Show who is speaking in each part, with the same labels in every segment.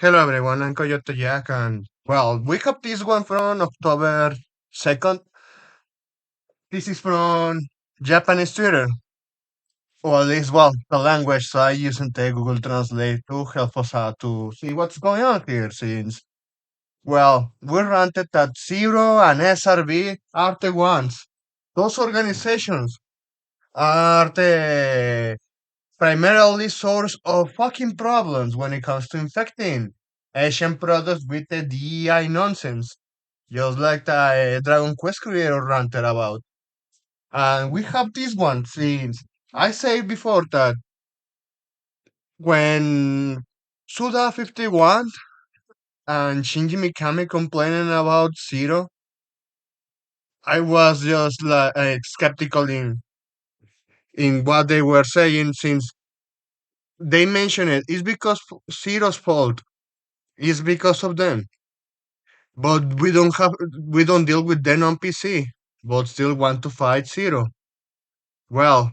Speaker 1: Hello everyone, I'm Coyote Jack, and well, we have this one from October 2nd. This is from Japanese Twitter, or at least, well, the language, so I using the Google Translate to help us out to see what's going on here since, well, we ranted that Zero and SRB are the ones. Those organizations are the primarily source of fucking problems when it comes to infecting Asian products with the DEI nonsense, just like the Dragon Quest creator ranted about. And we have this one since I said before that when Suda 51 and Shinji Mikami complaining about Zero, I was just like skeptical in what they were saying since they mentioned it's because Zero's fault. It's because of them. But we don't deal with them on PC, but still want to fight Zero. Well,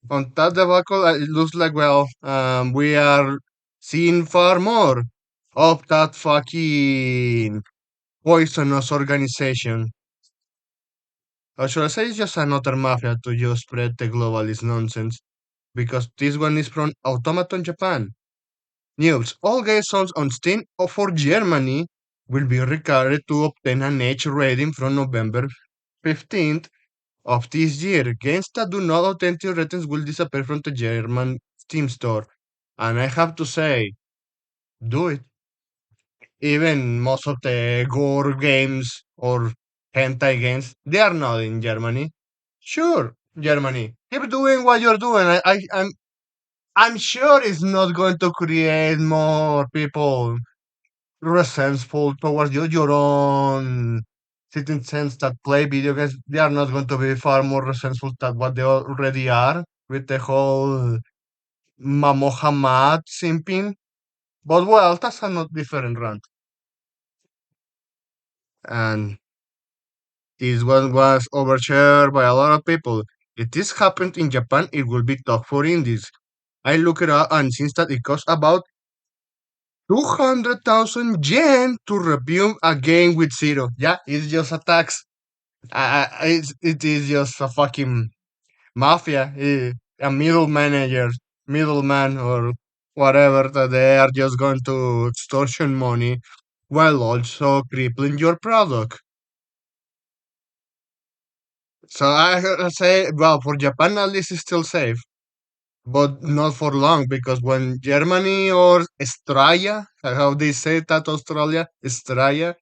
Speaker 1: on that debacle, it looks like, well, we are seeing far more of that fucking poisonous organization. Or should I say it's just another mafia to just spread the globalist nonsense? Because this one is from Automaton Japan. News. All game songs on Steam or for Germany will be required to obtain an Edge rating from November 15th of this year. Games that do not authentic ratings will disappear from the German Steam store. And I have to say, do it. Even most of the gore games or hentai games, they are not in Germany. Sure, Germany. Keep doing what you're doing. I'm sure it's not going to create more people resentful towards you, your own citizens that play video games. They are not going to be far more resentful than what they already are with the whole Mohammed simping. But well, that's a not different rant. And this one was overshared by a lot of people. If this happened in Japan, it will be tough for indies. I look it up and since that it costs about 200,000 yen to review a game with Zero. Yeah, it's just a tax. It is just a fucking mafia, a middle manager, middleman, or whatever that they are just going to extortion money while also crippling your product. So I gotta say, well, for Japan at least it's still safe, but not for long because when Germany or Australia, how they say that Australia, Australia,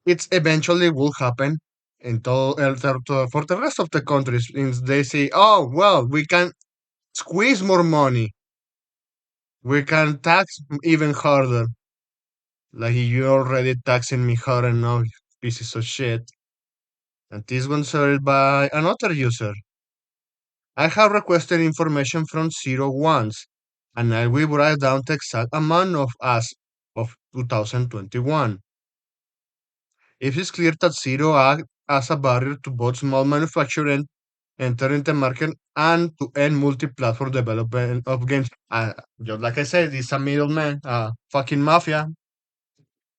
Speaker 1: it eventually will happen. And for the rest of the countries, since they say, oh, well, we can squeeze more money. We can tax even harder. Like you already taxing me hard enough, pieces of shit. And this one shared by another user. I have requested information from Zero once, and I will write down the exact amount of as of 2021. It is clear that Zero acts as a barrier to both small manufacturers entering the market and to end multi-platform development of games. Just like I said, it's a middleman, fucking mafia.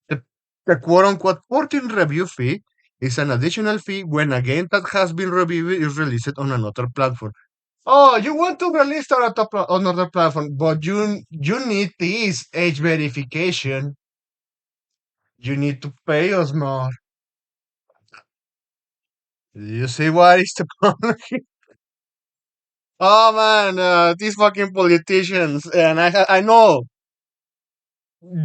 Speaker 1: The, the quote-unquote 14 review fee is an additional fee when a game that has been reviewed is released on another platform. Oh, you want to release on another platform, but you need this age verification. You need to pay us more. You see what is the problem? Oh man, these fucking politicians, and I know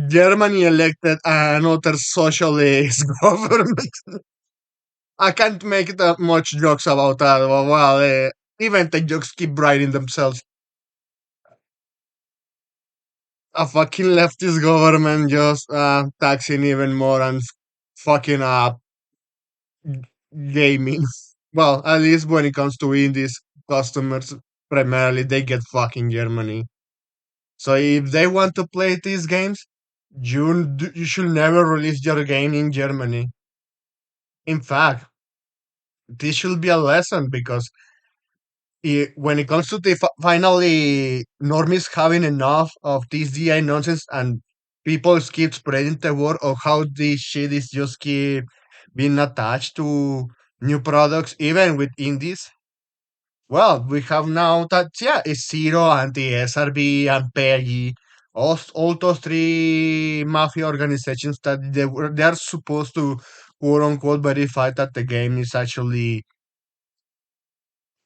Speaker 1: Germany elected another socialist government. I can't make that much jokes about that. Well, even the jokes keep writing themselves. A fucking leftist government just taxing even more and fucking up gaming. Well, at least when it comes to indies customers, primarily they get fucking Germany. So if they want to play these games, you should never release your game in Germany. In fact, this should be a lesson because when it comes to the finally normies having enough of this DI nonsense and people keep spreading the word of how this shit is just keep being attached to new products, even with indies. Well, we have now that, yeah, it's Zero and the SRB and Peggy, all those three mafia organizations that they are supposed to quote unquote verify that the game is actually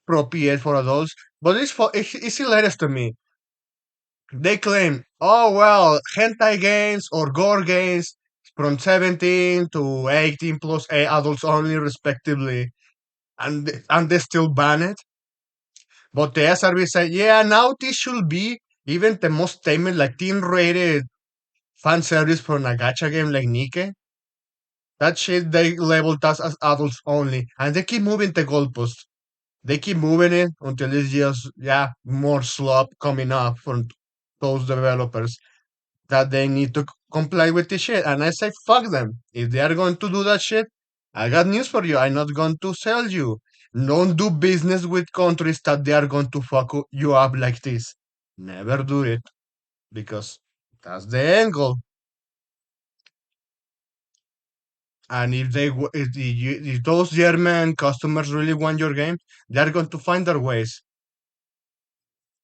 Speaker 1: appropriate for adults. But it's hilarious to me. They claim, oh well, hentai games or gore games from 17 to 18 plus adults only, respectively, and they still ban it. But the SRB said, yeah, now this should be even the most tame, like teen-rated fan service for a gacha game like Nike. That shit they labeled us as adults only, and they keep moving the goalposts. They keep moving it until it's just, yeah, more slop coming up from those developers that they need to comply with this shit. And I say, fuck them. If they are going to do that shit, I got news for you. I'm not going to sell you. Don't do business with countries that they are going to fuck you up like this. Never do it because that's the end goal. And if those German customers really want your game, they are going to find their ways.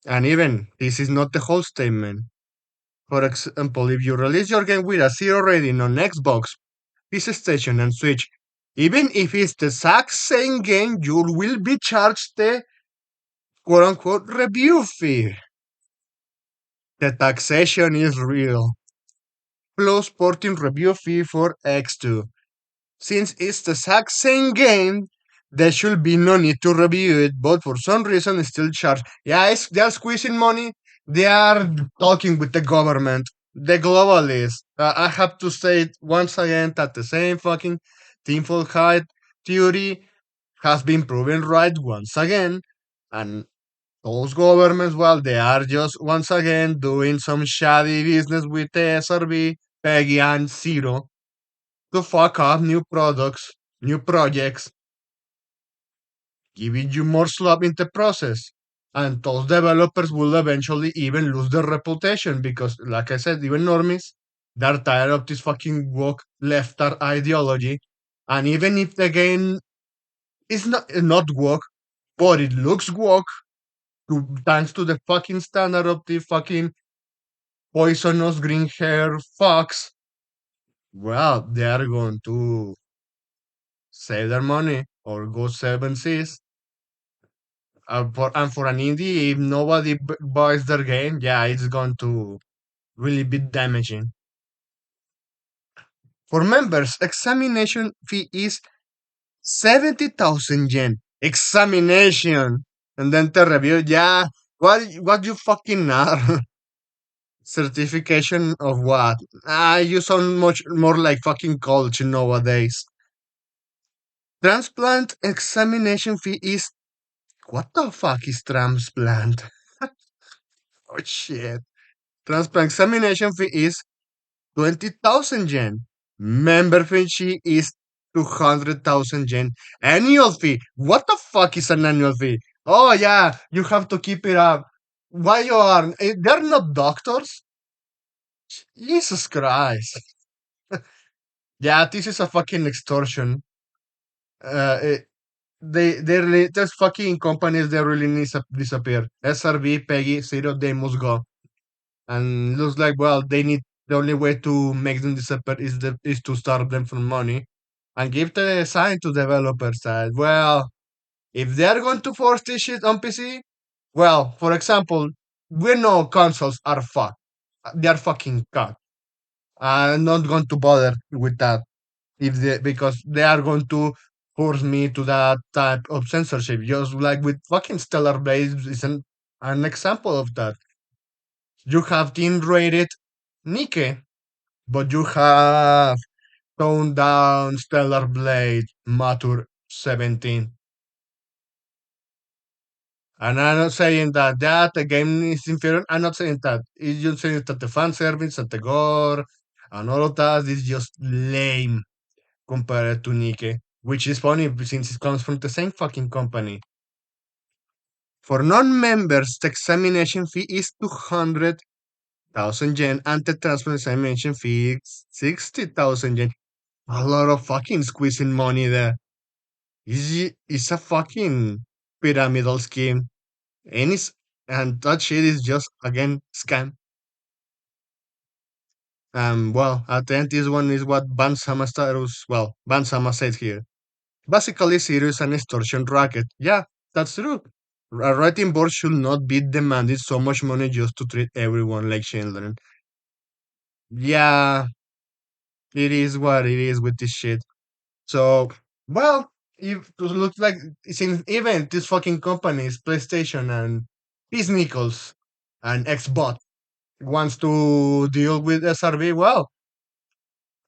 Speaker 1: And even this is not the whole statement. For example, if you release your game with a zero rating on Xbox, PlayStation, and Switch, even if it's the exact same game, you will be charged the quote unquote review fee. The taxation is real. Plus porting review fee for X2. Since it's the exact same game, there should be no need to review it, but for some reason it's still charged. Yeah, they are squeezing money. They are talking with the government, the globalists. I have to say it once again that the same fucking tinfoil hat theory has been proven right once again. And those governments, well, they are just once again doing some shady business with the SRB, Peggy, and Zero to fuck up new products, new projects, giving you more slop in the process. And those developers will eventually even lose their reputation because, like I said, even normies, they're tired of this fucking woke left ideology. And even if the game is not woke, but it looks woke, thanks to the fucking standard of the fucking poisonous green hair fox, well, they are going to save their money or go seven seas. And for an indie, if nobody buys their game, yeah, it's going to really be damaging. For members, examination fee is 70,000 yen. Examination! And then the review, yeah, what you fucking are? Certification of what? You sound much more like fucking college nowadays. Transplant examination fee is. What the fuck is transplant? Oh shit. Transplant examination fee is 20,000 yen. Member fee is 200,000 yen. Annual fee. What the fuck is an annual fee? Oh yeah, you have to keep it up. Why you are? They're not doctors. Jesus Christ. Yeah, this is a fucking extortion. Uh, they really, there's fucking companies that really need to disappear. SRB, Peggy, Zero, they must go. And looks like, well, they need the only way to make them disappear is to starve them from money and give the sign to developers that, well, if they are going to force this shit on PC, well, for example, we know consoles are fucked. They are fucking cut. I'm not going to bother with that if they because they are going to force me to that type of censorship. Just like with fucking Stellar Blade is an example of that. You have teen rated Nike, but you have toned down Stellar Blade Mature 17. And I'm not saying that the game is inferior. I'm not saying that. It's just saying that the fan service and the gore and all of that is just lame compared to Nike. Which is funny since it comes from the same fucking company. For non-members, the examination fee is 200,000 yen and the transfer examination fee is 60,000 yen. A lot of fucking squeezing money there. It's a fucking pyramidal scheme. And, and that shit is just, again, scam. Well, at the end, this one is what Bansama status, well, Bansama said here. Basically, Zero is an extortion racket. Yeah, that's true. A writing board should not be demanding so much money just to treat everyone like children. Yeah, it is what it is with this shit. So, well, if it looks like since even these fucking companies, PlayStation and Peace Nichols and Xbot wants to deal with SRB, well,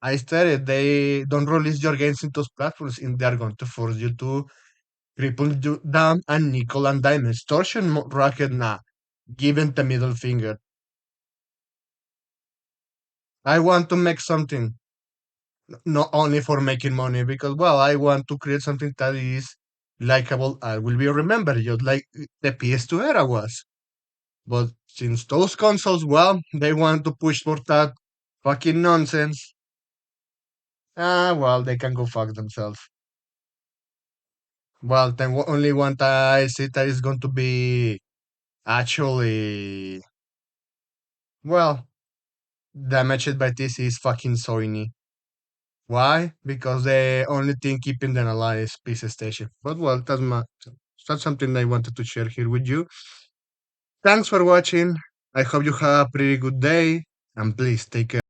Speaker 1: I stated they don't release your games into those platforms and they're going to force you to triple down and nickel and dime extortion racket. Nah, given the middle finger. I want to make something, not only for making money, because well, I want to create something that is likable and will be remembered, just like the PS2 era was. But since those consoles, well, they want to push for that fucking nonsense. Well, they can go fuck themselves. Well, the only one that I see that is going to be actually, well, damaged by this is fucking Sony. Why? Because the only thing keeping them alive is PC Station. But well, that's something I wanted to share here with you. Thanks for watching. I hope you have a pretty good day, and please take care.